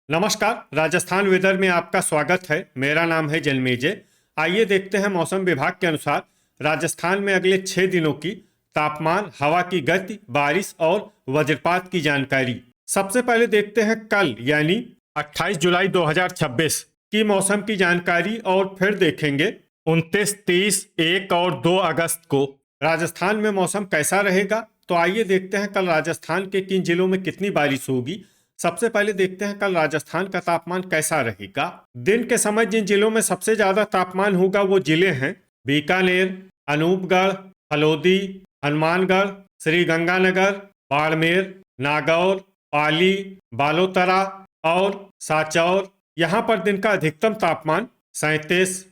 नमस्कार। राजस्थान वेदर में आपका स्वागत है। मेरा नाम है जन्मेजय। आइए देखते हैं मौसम विभाग के अनुसार राजस्थान में अगले 6 दिनों की तापमान, हवा की गति, बारिश और वज्रपात की जानकारी। सबसे पहले देखते हैं कल यानी 28 जुलाई 2026 की मौसम की जानकारी और फिर देखेंगे 29, 30, 1 और 2 अगस्त को राजस्थान में मौसम कैसा रहेगा। तो आइए देखते हैं कल राजस्थान के किन जिलों में कितनी बारिश होगी। सबसे पहले देखते हैं कल राजस्थान का तापमान कैसा रहेगा। दिन के समय जिन जिलों में सबसे ज्यादा तापमान होगा वो जिले हैं बीकानेर, अनूपगढ़, फलोदी, हनुमानगढ़, श्रीगंगानगर, बाड़मेर, नागौर, पाली, बालोतरा और साचौर। यहाँ पर दिन का अधिकतम तापमान 37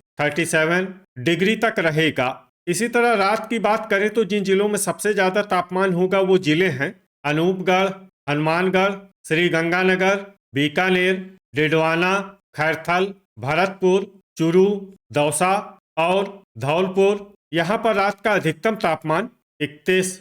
डिग्री तक रहेगा। इसी तरह रात की बात करें तो जिन जिलों में सबसे ज्यादा तापमान होगा वो जिले हैं अनूपगढ़, हनुमानगढ़, श्रीगंगानगर, बीकानेर, डिडवाना, खैरथल, भरतपुर, चूरू, दौसा और धौलपुर। यहाँ पर रात का अधिकतम तापमान 31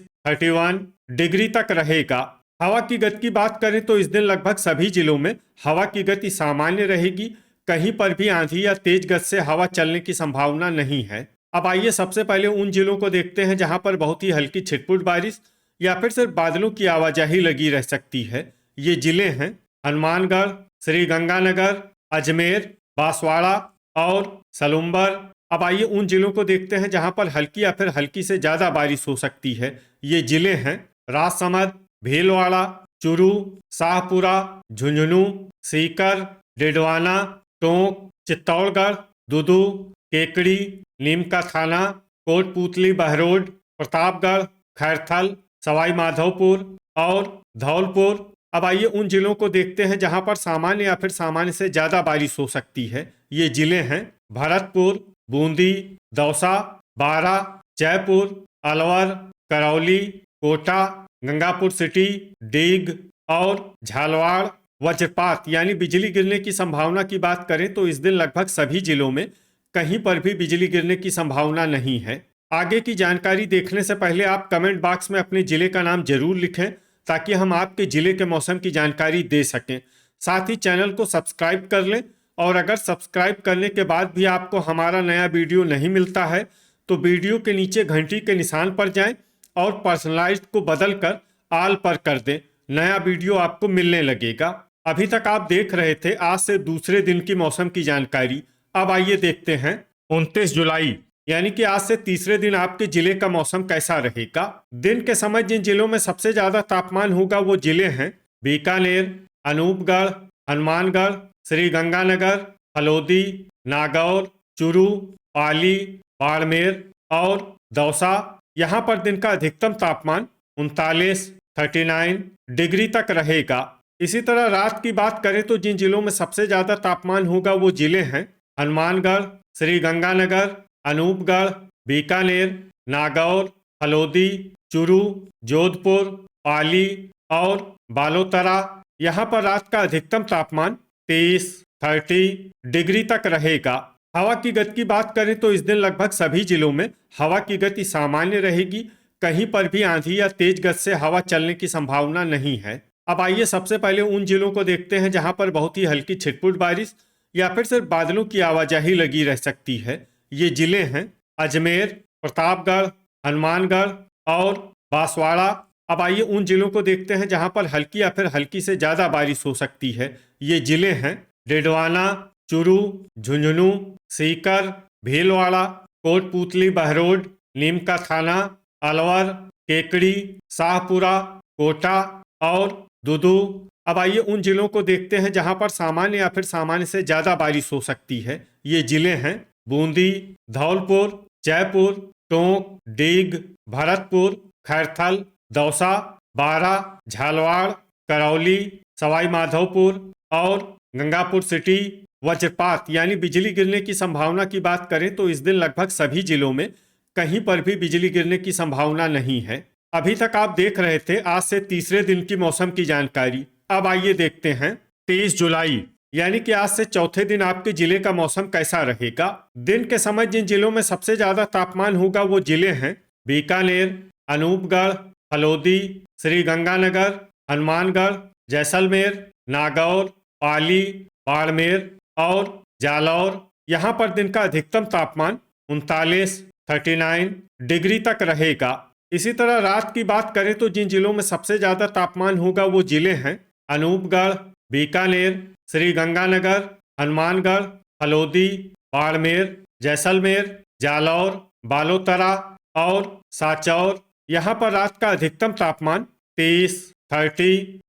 डिग्री तक रहेगा। हवा की गति की बात करें तो इस दिन लगभग सभी जिलों में हवा की गति सामान्य रहेगी। कहीं पर भी आंधी या तेज गति से हवा चलने की संभावना नहीं है। अब आइए सबसे पहले उन जिलों को देखते हैं जहां पर बहुत ही हल्की छिटपुट बारिश या फिर सिर्फ बादलों की आवाजाही लगी रह सकती है। ये जिले हैं हनुमानगढ़, श्रीगंगानगर, अजमेर, बांसवाड़ा और सलुम्बर। अब आइए उन जिलों को देखते हैं जहां पर हल्की या फिर हल्की से ज्यादा बारिश हो सकती है। ये जिले हैं राजसमंद, भीलवाड़ा, चूरू, शाहपुरा, झुंझुनू, सीकर, डिडवाना, टोंक, चित्तौड़गढ़, दुदू, केकड़ी, नीमका थाना, कोटपूतली, बहरोड, प्रतापगढ़, खैरथल, सवाई माधोपुर और धौलपुर। अब आइए उन जिलों को देखते हैं जहां पर सामान्य या फिर सामान्य से ज्यादा बारिश हो सकती है। ये जिले हैं भरतपुर, बूंदी, दौसा, बारा, जयपुर, अलवर, करौली, कोटा, गंगापुर सिटी, डीग और झालवाड़। वज्रपात यानी बिजली गिरने की संभावना की बात करें तो इस दिन लगभग सभी जिलों में कहीं पर भी बिजली गिरने की संभावना नहीं है। आगे की जानकारी देखने से पहले आप कमेंट बॉक्स में अपने जिले का नाम जरूर लिखें ताकि हम आपके जिले के मौसम की जानकारी दे सकें। साथ ही चैनल को सब्सक्राइब कर लें और अगर सब्सक्राइब करने के बाद भी आपको हमारा नया वीडियो नहीं मिलता है तो वीडियो के नीचे घंटी के निशान पर जाएं और पर्सनलाइज्ड को बदलकर ऑल पर कर दें। नया वीडियो आपको मिलने लगेगा। अभी तक आप देख रहे थे आज से दूसरे दिन की मौसम की जानकारी। अब आइए देखते हैं 29 जुलाई यानी कि आज से तीसरे दिन आपके जिले का मौसम कैसा रहेगा। दिन के समय जिन जिलों में सबसे ज्यादा तापमान होगा वो जिले हैं बीकानेर, अनूपगढ़, हनुमानगढ़, श्रीगंगानगर, फलोदी, नागौर, चूरू, पाली, बाड़मेर और दौसा। यहाँ पर दिन का अधिकतम तापमान 39 डिग्री तक रहेगा। इसी तरह रात की बात करें तो जिन जिलों में सबसे ज्यादा तापमान होगा वो जिले हैं हनुमानगढ़, श्रीगंगानगर, अनूपगढ़, बीकानेर, नागौर, फलोदी, चूरू, जोधपुर, पाली और बालोतरा। यहाँ पर रात का अधिकतम तापमान 30 डिग्री तक रहेगा। हवा की गति की बात करें तो इस दिन लगभग सभी जिलों में हवा की गति सामान्य रहेगी। कहीं पर भी आंधी या तेज गति से हवा चलने की संभावना नहीं है। अब आइए सबसे पहले उन जिलों को देखते हैं जहां पर बहुत ही हल्की छिटपुट बारिश या फिर सिर्फ बादलों की आवाजाही लगी रह सकती है। ये जिले हैं अजमेर, प्रतापगढ़, हनुमानगढ़ और बांसवाड़ा। अब आइए उन जिलों को देखते हैं जहां पर हल्की या फिर हल्की से ज्यादा बारिश हो सकती है। ये जिले हैं डिडवाना, चूरू, झुंझुनू, सीकर, भीलवाड़ा, कोटपूतली, बहरोड, नीमका थाना, अलवर, केकड़ी, शाहपुरा, कोटा और दुदू। अब आइए उन जिलों को देखते हैं जहां पर सामान्य या फिर सामान्य से ज्यादा बारिश हो सकती है। ये जिले हैं बूंदी, धौलपुर, जयपुर, टोंक, डीग, भरतपुर, खैरथल, दौसा, बारा, झालवाड़, करौली, सवाई माधोपुर और गंगापुर सिटी। वज्रपात यानी बिजली गिरने की संभावना की बात करें तो इस दिन लगभग सभी जिलों में कहीं पर भी बिजली गिरने की संभावना नहीं है। अभी तक आप देख रहे थे आज से तीसरे दिन की मौसम की जानकारी। अब आइए देखते हैं 23 जुलाई यानी कि आज से चौथे दिन आपके जिले का मौसम कैसा रहेगा। दिन के समय जिन जिलों में सबसे ज्यादा तापमान होगा वो जिले हैं बीकानेर, अनूपगढ़, फलोदी, श्रीगंगानगर, हनुमानगढ़, जैसलमेर, नागौर, पाली, बाड़मेर और जालौर। यहाँ पर दिन का अधिकतम तापमान 39 डिग्री तक रहेगा। इसी तरह रात की बात करें तो जिन जिलों में सबसे ज्यादा तापमान होगा वो जिले हैं अनूपगढ़, बीकानेर, श्रीगंगानगर, हनुमानगढ़, हलोदी, बाड़मेर, जैसलमेर, जालौर, बालोतरा और सांचौर। यहाँ पर रात का अधिकतम तापमान 30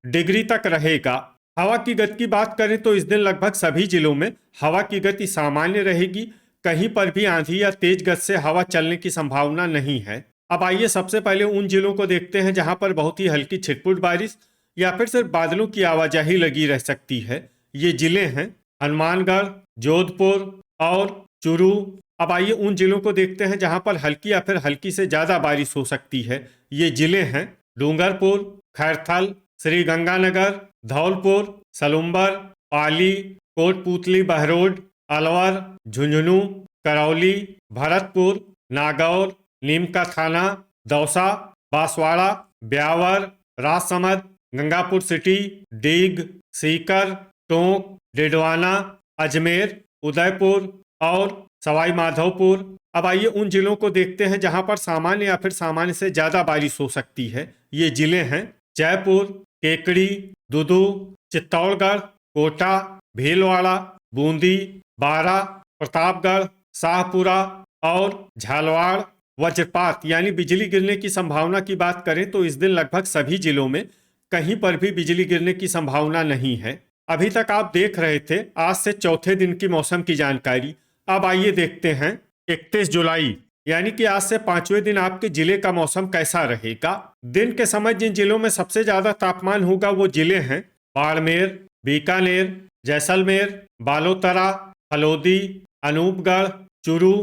डिग्री तक रहेगा। हवा की गति की बात करें तो इस दिन लगभग सभी जिलों में हवा की गति सामान्य रहेगी। कहीं पर भी आंधी या तेज गति से हवा चलने की संभावना नहीं है। अब आइए सबसे पहले उन जिलों को देखते हैं जहां पर बहुत ही हल्की छिटपुट बारिश या फिर सिर्फ बादलों की आवाजाही लगी रह सकती है। ये जिले हैं हनुमानगढ़, जोधपुर और चूरू। अब आइए उन जिलों को देखते हैं जहां पर हल्की या फिर हल्की से ज्यादा बारिश हो सकती है। ये जिले हैं डूंगरपुर, खैरथल, श्रीगंगानगर, धौलपुर, सलुम्बर, पाली, कोटपूतली, बहरोड, अलवर, झुंझुनू, करौली, भरतपुर, नागौर, नीमका थाना, दौसा, बांसवाड़ा, ब्यावर, राजसमंद, गंगापुर सिटी, डीग, सीकर, टोंक, डिडवाना, अजमेर, उदयपुर और सवाई माधोपुर। अब आइए उन जिलों को देखते हैं जहां पर सामान्य या फिर सामान्य से ज्यादा बारिश हो सकती है। ये जिले हैं जयपुर, केकड़ी, दुदू, चित्तौड़गढ़, कोटा, भीलवाड़ा, बूंदी, बारा, प्रतापगढ़, शाहपुरा और झालवाड़। वज्रपात यानी बिजली गिरने की संभावना की बात करें तो इस दिन लगभग सभी जिलों में कहीं पर भी बिजली गिरने की संभावना नहीं है। अभी तक आप देख रहे थे आज से चौथे दिन की मौसम की जानकारी। अब आइए देखते हैं 31 जुलाई यानी कि आज से पांचवें दिन आपके जिले का मौसम कैसा रहेगा। दिन के समय जिन जिलों में सबसे ज्यादा तापमान होगा वो जिले हैं बाड़मेर, बीकानेर, जैसलमेर, बालोतरा, हलोदी, अनूपगढ़, चूरू,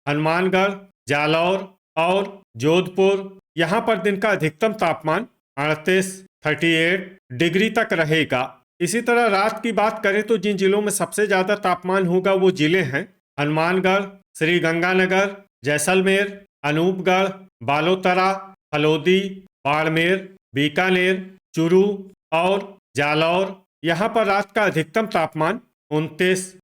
हनुमानगढ़, जालौर और जोधपुर। यहाँ पर दिन का अधिकतम तापमान 38 डिग्री तक रहेगा। इसी तरह रात की बात करें तो जिन जिलों में सबसे ज्यादा तापमान होगा वो जिले हैं हनुमानगढ़, श्रीगंगानगर, जैसलमेर, अनूपगढ़, बालोतरा, हलोदी, बाड़मेर, बीकानेर, चूरू और जालौर। यहाँ पर रात का अधिकतम तापमान 29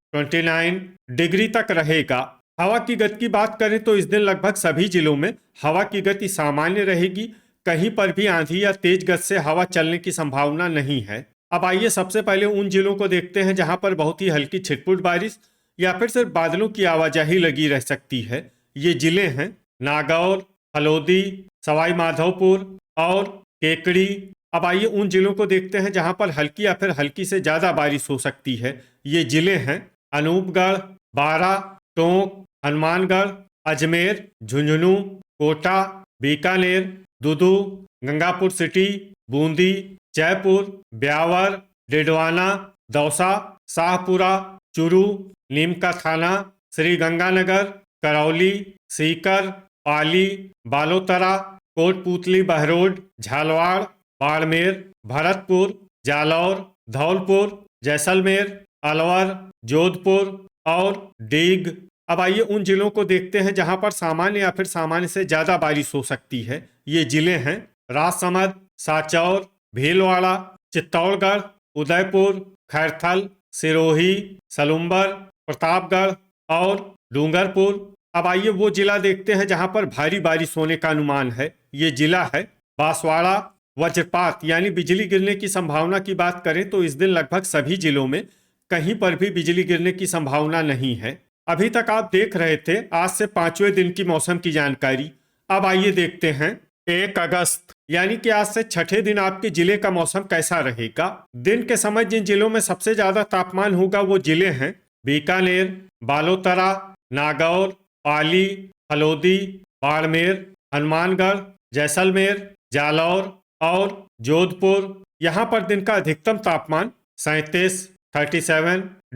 डिग्री तक रहेगा। हवा की गति की बात करें तो इस दिन लगभग सभी जिलों में हवा की गति सामान्य रहेगी। कहीं पर भी आंधी या तेज गति से हवा चलने की संभावना नहीं है। अब आइए सबसे पहले उन जिलों को देखते हैं जहां पर बहुत ही हल्की छिटपुट बारिश या फिर सिर्फ बादलों की आवाजाही लगी रह सकती है। ये जिले हैं नागौर, हलोदी, सवाई माधोपुर और केकड़ी। अब आइए उन जिलों को देखते हैं जहां पर हल्की या फिर हल्की से ज्यादा बारिश हो सकती है। ये जिले हैं अनूपगढ़, बारा, टोंक, हनुमानगढ़, अजमेर, झुंझुनू, कोटा, बीकानेर, दुदू, गंगापुर सिटी, बूंदी, जयपुर, ब्यावर, डिडवाना, दौसा, शाहपुरा, चूरू, नीमका थाना, श्रीगंगानगर, करौली, सीकर, पाली, बालोतरा, कोटपूतली, बहरोड, झालवाड़, बाड़मेर, भरतपुर, जालौर, धौलपुर, जैसलमेर, अलवर, जोधपुर और डीग। अब आइए उन जिलों को देखते हैं जहां पर सामान्य या फिर सामान्य से ज्यादा बारिश हो सकती है। ये जिले हैं राजसमंद, सांचौर, भीलवाड़ा, चित्तौड़गढ़, उदयपुर, खैरथल, सिरोही, सलुम्बर, प्रतापगढ़ और डूंगरपुर। अब आइए वो जिला देखते हैं जहां पर भारी बारिश होने का अनुमान है। ये जिला है बांसवाड़ा। वज्रपात यानी बिजली गिरने की संभावना की बात करें तो इस दिन लगभग सभी जिलों में कहीं पर भी बिजली गिरने की संभावना नहीं है। अभी तक आप देख रहे थे आज से पांचवें दिन की मौसम की जानकारी। अब आइए देखते हैं 1 अगस्त यानी कि आज से छठे दिन आपके जिले का मौसम कैसा रहेगा। दिन के समय जिन जिलों में सबसे ज्यादा तापमान होगा वो जिले हैं बीकानेर, बालोतरा, नागौर, पाली, हलोदी, बाड़मेर, हनुमानगढ़, जैसलमेर, जालौर और जोधपुर। यहाँ पर दिन का अधिकतम तापमान 37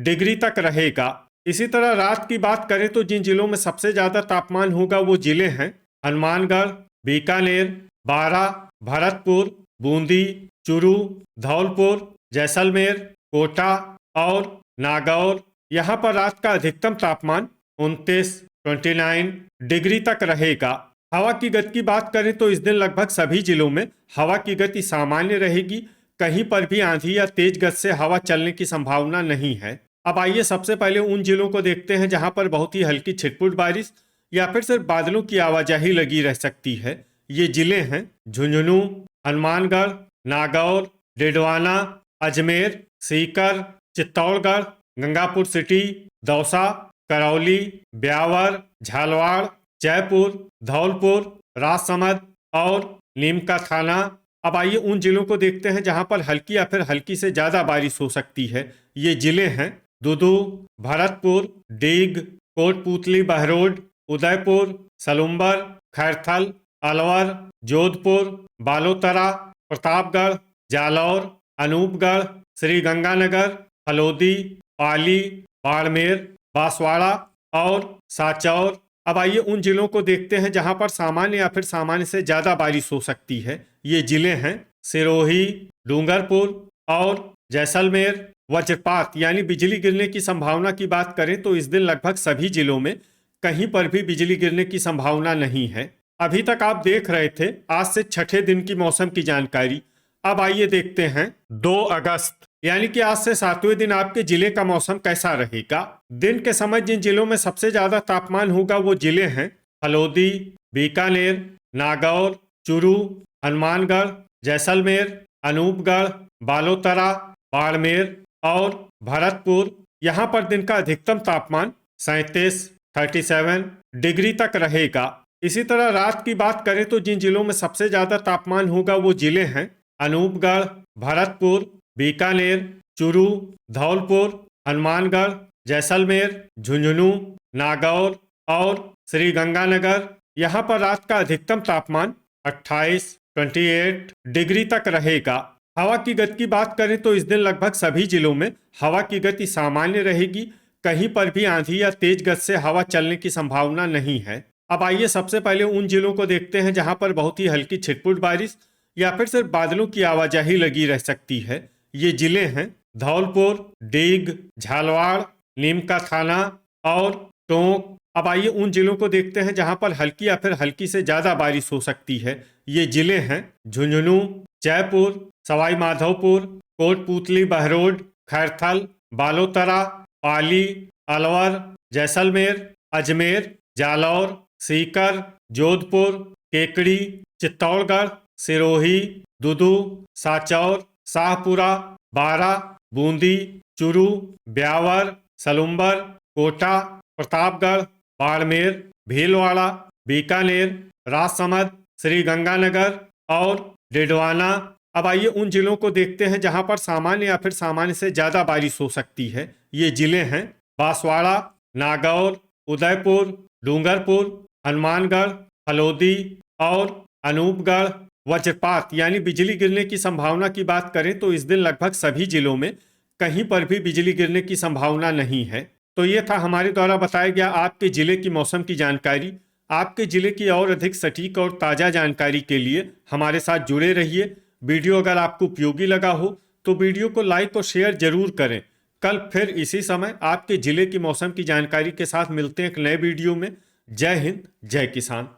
डिग्री तक रहेगा। इसी तरह रात की बात करें तो जिन जिलों में सबसे ज्यादा तापमान होगा वो जिले हैं हनुमानगढ़, बीकानेर, बारा, भरतपुर, बूंदी, चूरू, धौलपुर, जैसलमेर, कोटा और नागौर। यहाँ पर रात का अधिकतम तापमान 29 डिग्री तक रहेगा। हवा की गति की बात करें तो इस दिन लगभग सभी जिलों में हवा की गति सामान्य रहेगी। कहीं पर भी आंधी या तेज गति से हवा चलने की संभावना नहीं है। अब आइए सबसे पहले उन जिलों को देखते हैं जहां पर बहुत ही हल्की छिटपुट बारिश या फिर सिर्फ बादलों की आवाजाही लगी रह सकती है। ये जिले हैं झुंझुनू, हनुमानगढ़, नागौर, डिडवाना, अजमेर, सीकर, चित्तौड़गढ़, गंगापुर सिटी, दौसा, करौली, ब्यावर, झालवाड़, जयपुर, धौलपुर, राजसमंद और नीमका थाना। अब आइए उन जिलों को देखते हैं जहां पर हल्की या फिर हल्की से ज्यादा बारिश हो सकती है। ये जिले हैं दुदू, भरतपुर, डीग, कोटपूतली, बहरोड, उदयपुर, सलुम्बर, खैरथल, अलवर, जोधपुर, बालोतरा, प्रतापगढ़, जालौर, अनूपगढ़, श्रीगंगानगर, फलोदी, पाली, बाड़मेर, बांसवाड़ा और सांचौर। अब आइए उन जिलों को देखते हैं जहां पर सामान्य या फिर सामान्य से ज्यादा बारिश हो सकती है। ये जिले हैं सिरोही, डूंगरपुर और जैसलमेर। वज्रपात यानी बिजली गिरने की संभावना की बात करें तो इस दिन लगभग सभी जिलों में कहीं पर भी बिजली गिरने की संभावना नहीं है। अभी तक आप देख रहे थे आज से छठे दिन की मौसम की जानकारी। अब आइए देखते हैं 2 अगस्त यानी कि आज से 7वें दिन आपके जिले का मौसम कैसा रहेगा। दिन के समय जिन जिलों में सबसे ज्यादा तापमान होगा वो जिले हैं फलोदी, बीकानेर, नागौर, चूरू, हनुमानगढ़, जैसलमेर, अनूपगढ़, बालोतरा, बाड़मेर और भरतपुर। यहाँ पर दिन का अधिकतम तापमान 37 डिग्री तक रहेगा। इसी तरह रात की बात करें तो जिन जिलों में सबसे ज्यादा तापमान होगा वो जिले हैं अनूपगढ़, भरतपुर, बीकानेर, चूरू, धौलपुर, हनुमानगढ़, जैसलमेर, झुंझुनू, नागौर और श्रीगंगानगर। यहाँ पर रात का अधिकतम तापमान 28 डिग्री तक रहेगा। हवा की गति की बात करें तो इस दिन लगभग सभी जिलों में हवा की गति सामान्य रहेगी। कहीं पर भी आंधी या तेज गति से हवा चलने की संभावना नहीं है। अब आइए सबसे पहले उन जिलों को देखते हैं जहां पर बहुत ही हल्की छिटपुट बारिश या फिर सिर्फ बादलों की आवाजाही लगी रह सकती है। ये जिले हैं धौलपुर, डीग, झालवाड़, नीमका थाना और टोंक। अब आइए उन जिलों को देखते हैं जहां पर हल्की या फिर हल्की से ज्यादा बारिश हो सकती है। ये जिले हैं झुंझुनू, जयपुर, सवाई माधोपुर, कोटपूतली, बहरोड, खैरथल, बालोतरा, पाली, अलवर, जैसलमेर, अजमेर, जालौर, सीकर, जोधपुर, केकड़ी, चित्तौड़गढ़, सिरोही, दुदू, सांचौर, शाहपुरा, बारा, बूंदी, चूरू, ब्यावर, सलुम्बर, कोटा, प्रतापगढ़, बाड़मेर, भीलवाड़ा, बीकानेर, राजसमंद, श्रीगंगानगर और डिडवाना। अब आइए उन जिलों को देखते हैं जहां पर सामान्य या फिर सामान्य से ज्यादा बारिश हो सकती है। ये जिले हैं बांसवाड़ा, नागौर, उदयपुर, डूंगरपुर, हनुमानगढ़, फलोदी और अनूपगढ़। वज्रपात यानी बिजली गिरने की संभावना की बात करें तो इस दिन लगभग सभी जिलों में कहीं पर भी बिजली गिरने की संभावना नहीं है। तो ये था हमारे द्वारा बताया गया आपके जिले की मौसम की जानकारी। आपके जिले की और अधिक सटीक और ताज़ा जानकारी के लिए हमारे साथ जुड़े रहिए। वीडियो अगर आपको उपयोगी लगा हो तो वीडियो को लाइक और शेयर जरूर करें। कल फिर इसी समय आपके जिले की मौसम की जानकारी के साथ मिलते हैं एक नए वीडियो में। जय हिंद, जय किसान।